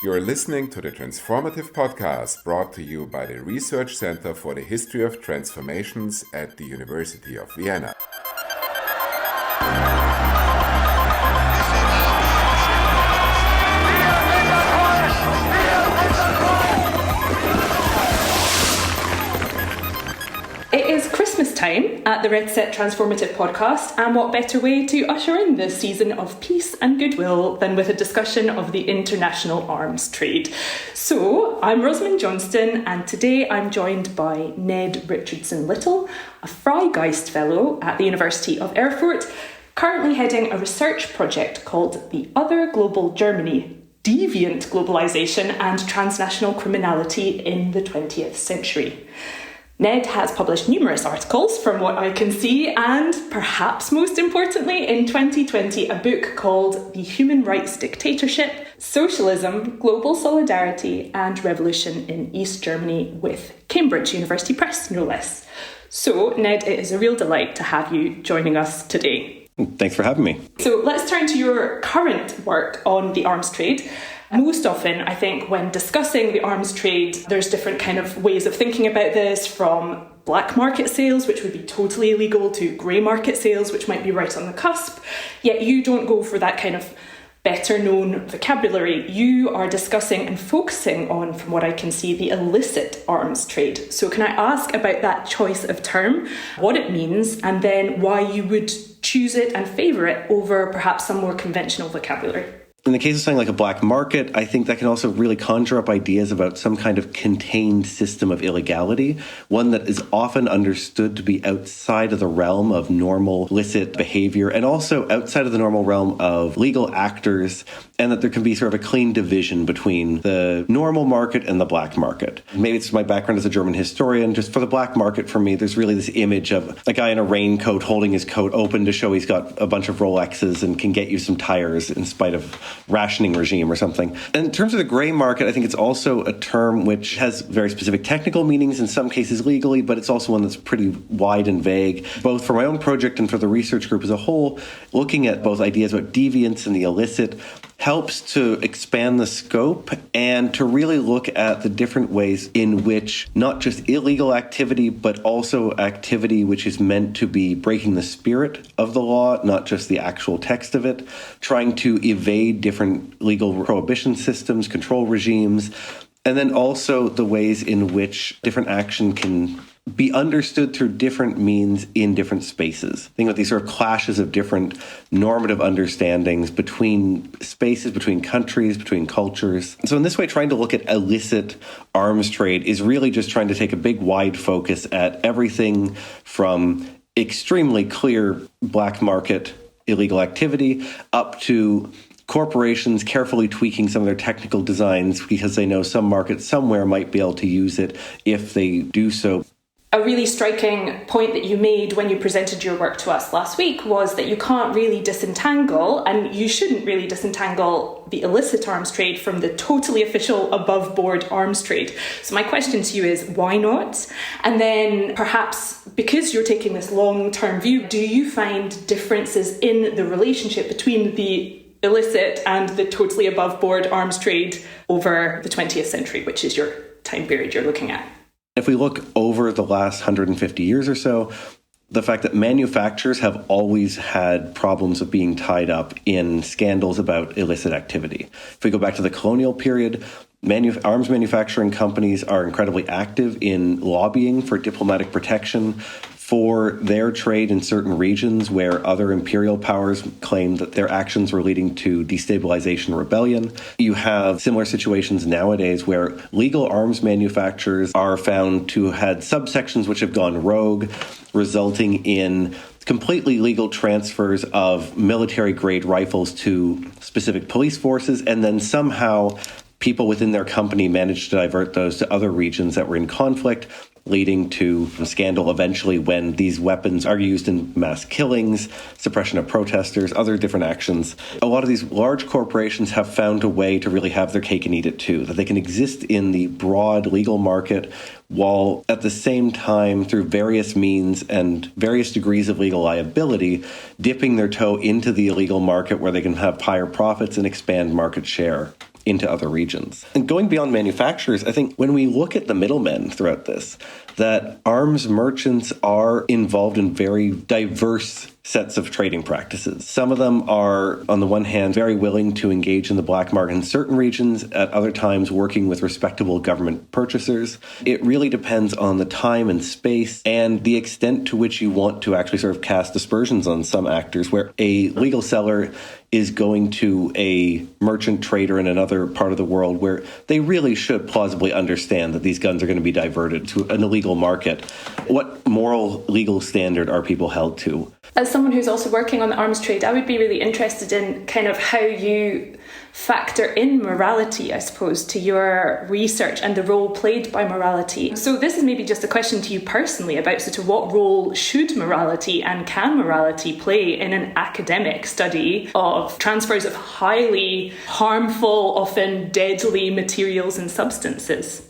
You're listening to the Transformative Podcast, brought to you by the Research Center for the History of Transformations at the University of Vienna. It is Christmas time at the RECET Transformative Podcast, and what better way to usher in this season of peace and goodwill than with a discussion of the international arms trade. So, I'm Rosamund Johnston, and today I'm joined by Ned Richardson-Little, a Freigeist Fellow at the University of Erfurt, currently heading a research project called The Other Global Germany, Deviant Globalization and Transnational Criminality in the 20th Century. Ned has published numerous articles, from what I can see, and perhaps most importantly, in 2020, a book called The Human Rights Dictatorship, Socialism, Global Solidarity and Revolution in East Germany, with Cambridge University Press, no less. So, Ned, it is a real delight to have you joining us today. Thanks for having me. So let's turn to your current work on the arms trade. Most often, I think, when discussing the arms trade, there's different kind of ways of thinking about this, from black market sales, which would be totally illegal, to grey market sales, which might be right on the cusp. Yet you don't go for that kind of better known vocabulary. You are discussing and focusing on, from what I can see, the illicit arms trade. So can I ask about that choice of term, what it means, and then why you would choose it and favour it over perhaps some more conventional vocabulary? In the case of something like a black market, I think that can also really conjure up ideas about some kind of contained system of illegality, one that is often understood to be outside of the realm of normal licit behavior and also outside of the normal realm of legal actors, and that there can be sort of a clean division between the normal market and the black market. Maybe it's my background as a German historian. Just for the black market, for me, there's really this image of a guy in a raincoat holding his coat open to show he's got a bunch of Rolexes and can get you some tires in spite of rationing regime or something. And in terms of the gray market, I think it's also a term which has very specific technical meanings, in some cases legally, but it's also one that's pretty wide and vague, both for my own project and for the research group as a whole. Looking at both ideas about deviance and the illicit helps to expand the scope and to really look at the different ways in which not just illegal activity, but also activity which is meant to be breaking the spirit of the law, not just the actual text of it, trying to evade different legal prohibition systems, control regimes, and then also the ways in which different action can be understood through different means in different spaces. Think about these sort of clashes of different normative understandings between spaces, between countries, between cultures. So in this way, trying to look at illicit arms trade is really just trying to take a big, wide focus at everything from extremely clear black market illegal activity up to corporations carefully tweaking some of their technical designs because they know some market somewhere might be able to use it if they do so. A really striking point that you made when you presented your work to us last week was that you can't really disentangle, and you shouldn't really disentangle, the illicit arms trade from the totally official above-board arms trade. So my question to you is, why not? And then perhaps because you're taking this long-term view, do you find differences in the relationship between the illicit and the totally above-board arms trade over the 20th century, which is your time period you're looking at? If we look over the last 150 years or so, the fact that manufacturers have always had problems of being tied up in scandals about illicit activity. If we go back to the colonial period, arms manufacturing companies are incredibly active in lobbying for diplomatic protection for their trade in certain regions where other imperial powers claimed that their actions were leading to destabilization or rebellion. You have similar situations nowadays where legal arms manufacturers are found to have had subsections which have gone rogue, resulting in completely legal transfers of military-grade rifles to specific police forces, and then somehow people within their company managed to divert those to other regions that were in conflict, leading to a scandal eventually when these weapons are used in mass killings, suppression of protesters, other different actions. A lot of these large corporations have found a way to really have their cake and eat it too, that they can exist in the broad legal market while at the same time, through various means and various degrees of legal liability, dipping their toe into the illegal market where they can have higher profits and expand market share into other regions. And going beyond manufacturers, I think when we look at the middlemen throughout this, that arms merchants are involved in very diverse sets of trading practices. Some of them are, on the one hand, very willing to engage in the black market in certain regions, at other times working with respectable government purchasers. It really depends on the time and space and the extent to which you want to actually sort of cast aspersions on some actors, where a legal seller is going to a merchant trader in another part of the world where they really should plausibly understand that these guns are going to be diverted to an illegal market. What moral legal standard are people held to? As someone who's also working on the arms trade, I would be really interested in kind of how you factor in morality, I suppose, to your research and the role played by morality. So this is maybe just a question to you personally about sort of what role should morality and can morality play in an academic study of transfers of highly harmful, often deadly materials and substances?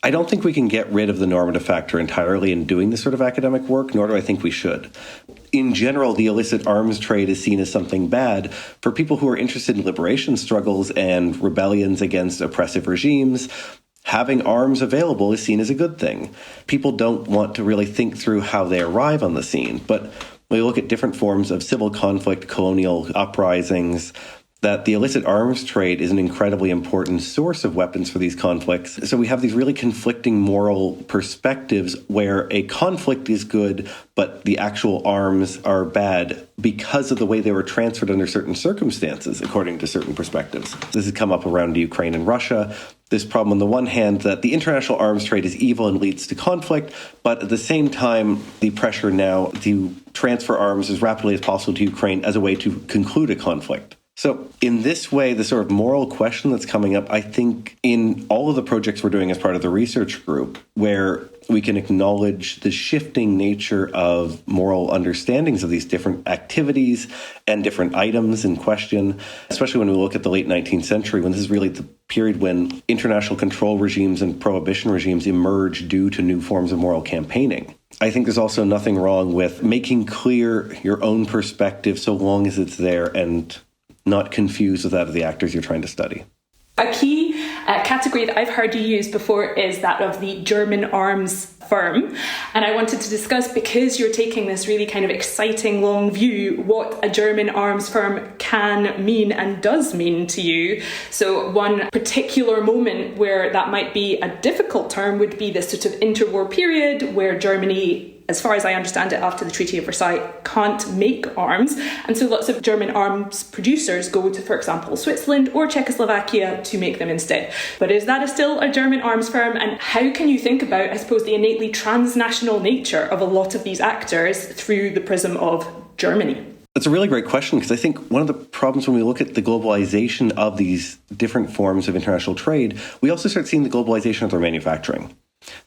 I don't think we can get rid of the normative factor entirely in doing this sort of academic work, nor do I think we should. In general, the illicit arms trade is seen as something bad. For people who are interested in liberation struggles and rebellions against oppressive regimes, having arms available is seen as a good thing. People don't want to really think through how they arrive on the scene, but when we look at different forms of civil conflict, colonial uprisings, that the illicit arms trade is an incredibly important source of weapons for these conflicts. So we have these really conflicting moral perspectives where a conflict is good, but the actual arms are bad because of the way they were transferred under certain circumstances, according to certain perspectives. This has come up around Ukraine and Russia. This problem, on the one hand, that the international arms trade is evil and leads to conflict, but at the same time, the pressure now to transfer arms as rapidly as possible to Ukraine as a way to conclude a conflict. So in this way, the sort of moral question that's coming up, I think in all of the projects we're doing as part of the research group, where we can acknowledge the shifting nature of moral understandings of these different activities and different items in question, especially when we look at the late 19th century, when this is really the period when international control regimes and prohibition regimes emerge due to new forms of moral campaigning. I think there's also nothing wrong with making clear your own perspective so long as it's there and not confused with that of the actors you're trying to study. A key category that I've heard you use before is that of the German arms firm. And I wanted to discuss, because you're taking this really kind of exciting long view, what a German arms firm can mean and does mean to you. So one particular moment where that might be a difficult term would be this sort of interwar period where Germany, as far as I understand it, after the Treaty of Versailles, can't make arms. And so lots of German arms producers go to, for example, Switzerland or Czechoslovakia to make them instead. But is that still a German arms firm? And how can you think about, I suppose, the innately transnational nature of a lot of these actors through the prism of Germany? That's a really great question, because I think one of the problems when we look at the globalization of these different forms of international trade, we also start seeing the globalization of their manufacturing.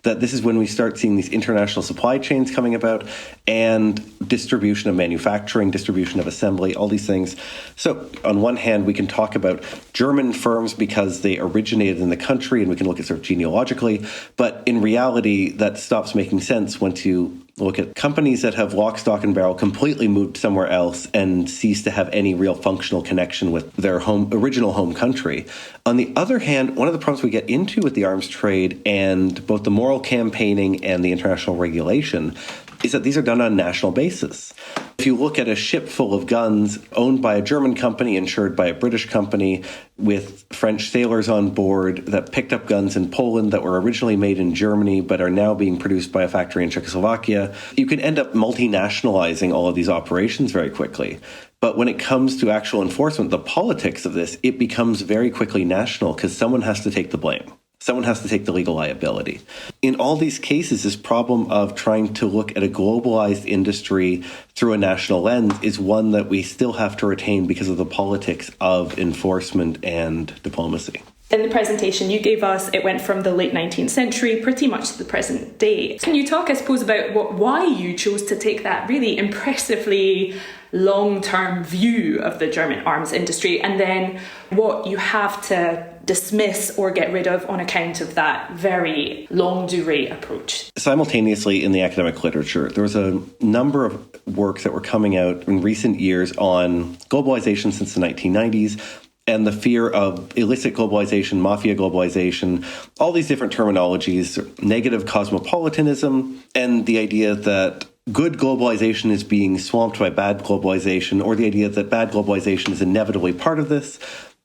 That this is when we start seeing these international supply chains coming about and distribution of manufacturing, distribution of assembly, all these things. So on one hand, we can talk about German firms because they originated in the country, and we can look at sort of genealogically. But in reality, that stops making sense once you look at companies that have lock, stock, and barrel completely moved somewhere else and cease to have any real functional connection with their original home country. On the other hand, one of the problems we get into with the arms trade and both the moral campaigning and the international regulation is that these are done on a national basis. If you look at a ship full of guns owned by a German company, insured by a British company, with French sailors on board that picked up guns in Poland that were originally made in Germany but are now being produced by a factory in Czechoslovakia, you can end up multinationalizing all of these operations very quickly. But when it comes to actual enforcement, the politics of this, it becomes very quickly national because someone has to take the blame. Someone has to take the legal liability. In all these cases, this problem of trying to look at a globalized industry through a national lens is one that we still have to retain because of the politics of enforcement and diplomacy. In the presentation you gave us, it went from the late 19th century pretty much to the present day. Can you talk, I suppose, about why you chose to take that really impressively long-term view of the German arms industry, and then what you have to dismiss or get rid of on account of that very longue durée approach? Simultaneously, in the academic literature, there was a number of works that were coming out in recent years on globalization since the 1990s, and the fear of illicit globalization, mafia globalization, all these different terminologies, negative cosmopolitanism, and the idea that good globalization is being swamped by bad globalization, or the idea that bad globalization is inevitably part of this.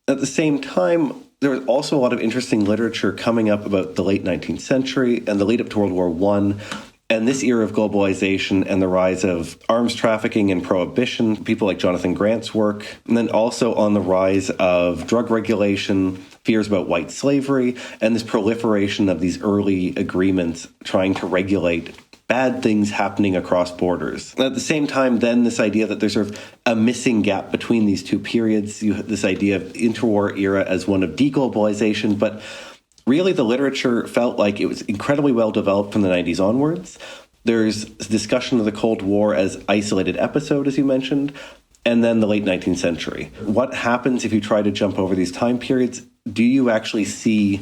At the same time, there was also a lot of interesting literature coming up about the late 19th century and the lead up to World War I, and this era of globalization and the rise of arms trafficking and prohibition, people like Jonathan Grant's work, and then also on the rise of drug regulation, fears about white slavery, and this proliferation of these early agreements trying to regulate bad things happening across borders. At the same time, then this idea that there's sort of a missing gap between these two periods, you have this idea of interwar era as one of deglobalization, but really, the literature felt like it was incredibly well developed from the 90s onwards. There's discussion of the Cold War as isolated episode, as you mentioned, and then the late 19th century. What happens if you try to jump over these time periods? Do you actually see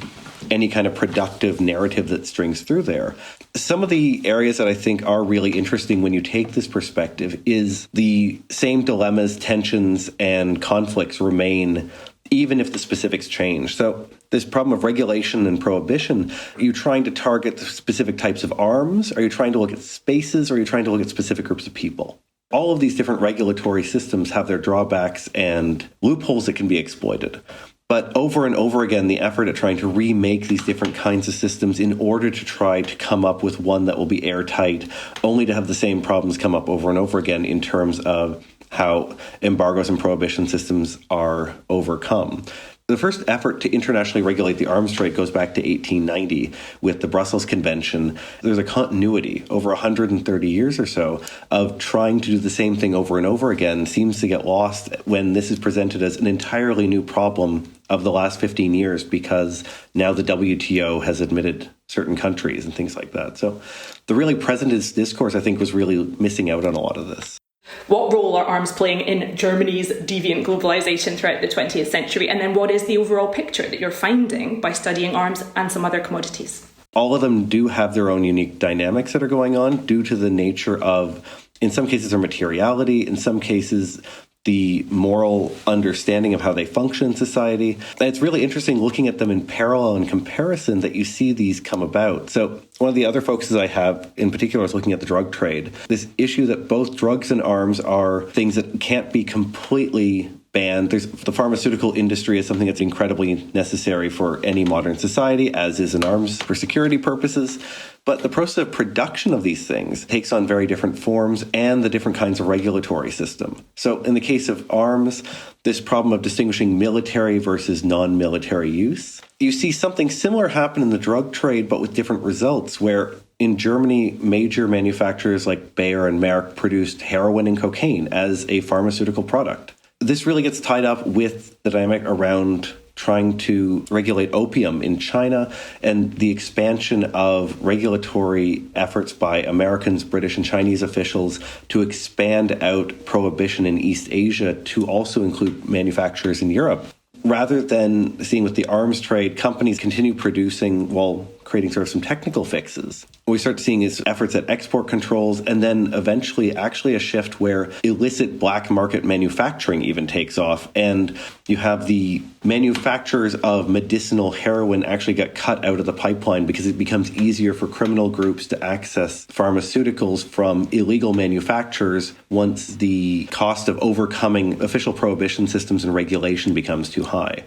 any kind of productive narrative that strings through there? Some of the areas that I think are really interesting when you take this perspective is the same dilemmas, tensions, and conflicts remain even if the specifics change. So this problem of regulation and prohibition, are you trying to target specific types of arms? Are you trying to look at spaces? Or are you trying to look at specific groups of people? All of these different regulatory systems have their drawbacks and loopholes that can be exploited. But over and over again, the effort at trying to remake these different kinds of systems in order to try to come up with one that will be airtight, only to have the same problems come up over and over again in terms of how embargoes and prohibition systems are overcome. The first effort to internationally regulate the arms trade goes back to 1890 with the Brussels Convention. There's a continuity over 130 years or so of trying to do the same thing over and over again seems to get lost when this is presented as an entirely new problem of the last 15 years because now the WTO has admitted certain countries and things like that. So the really presentist discourse, I think, was really missing out on a lot of this. What role are arms playing in Germany's deviant globalization throughout the 20th century? And then what is the overall picture that you're finding by studying arms and some other commodities? All of them do have their own unique dynamics that are going on due to the nature of, in some cases, their materiality, in some cases, the moral understanding of how they function in society. And it's really interesting looking at them in parallel and comparison that you see these come about. So one of the other focuses I have in particular is looking at the drug trade. This issue that both drugs and arms are things that can't be completely banned. The pharmaceutical industry is something that's incredibly necessary for any modern society, as is in arms for security purposes. But the process of production of these things takes on very different forms and the different kinds of regulatory system. So in the case of arms, this problem of distinguishing military versus non-military use, you see something similar happen in the drug trade, but with different results, where in Germany, major manufacturers like Bayer and Merck produced heroin and cocaine as a pharmaceutical product. This really gets tied up with the dynamic around trying to regulate opium in China and the expansion of regulatory efforts by Americans, British, and Chinese officials to expand out prohibition in East Asia to also include manufacturers in Europe. Rather than seeing with the arms trade, companies continue producing while creating sort of some technical fixes. What we start seeing is efforts at export controls and then eventually actually a shift where illicit black market manufacturing even takes off. And you have the manufacturers of medicinal heroin actually get cut out of the pipeline because it becomes easier for criminal groups to access pharmaceuticals from illegal manufacturers once the cost of overcoming official prohibition systems and regulation becomes too high.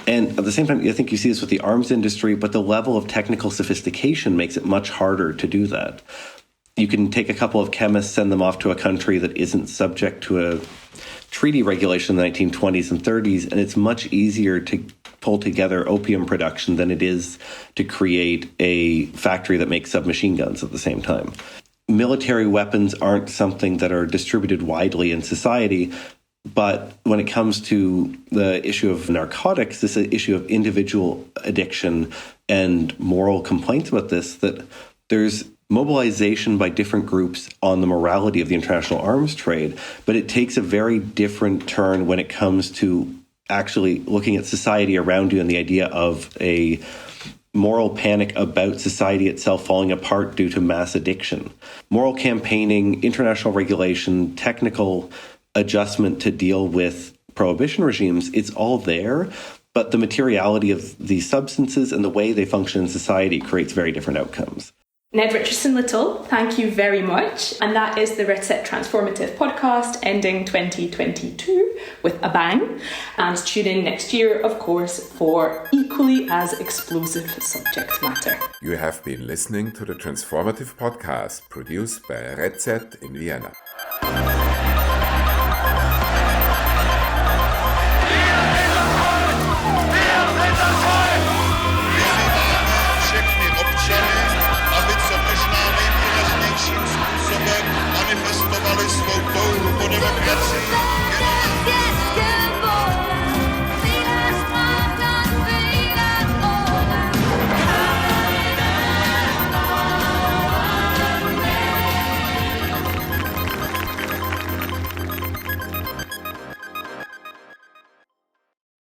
And at the same time, I think you see this with the arms industry, but the level of technical sophistication makes it much harder to do that. You can take a couple of chemists, send them off to a country that isn't subject to a treaty regulation in the 1920s and 30s, and it's much easier to pull together opium production than it is to create a factory that makes submachine guns at the same time. Military weapons aren't something that are distributed widely in society. But when it comes to the issue of narcotics, this issue of individual addiction and moral complaints about this, that there's mobilization by different groups on the morality of the international arms trade, but it takes a very different turn when it comes to actually looking at society around you and the idea of a moral panic about society itself falling apart due to mass addiction. Moral campaigning, international regulation, technical adjustment to deal with prohibition regimes, it's all there. But the materiality of these substances and the way they function in society creates very different outcomes. Ned Richardson-Little, thank you very much. And that is the RECET Transformative Podcast ending 2022 with a bang. And tune in next year, of course, for equally as explosive subject matter. You have been listening to the Transformative Podcast produced by RECET in Vienna.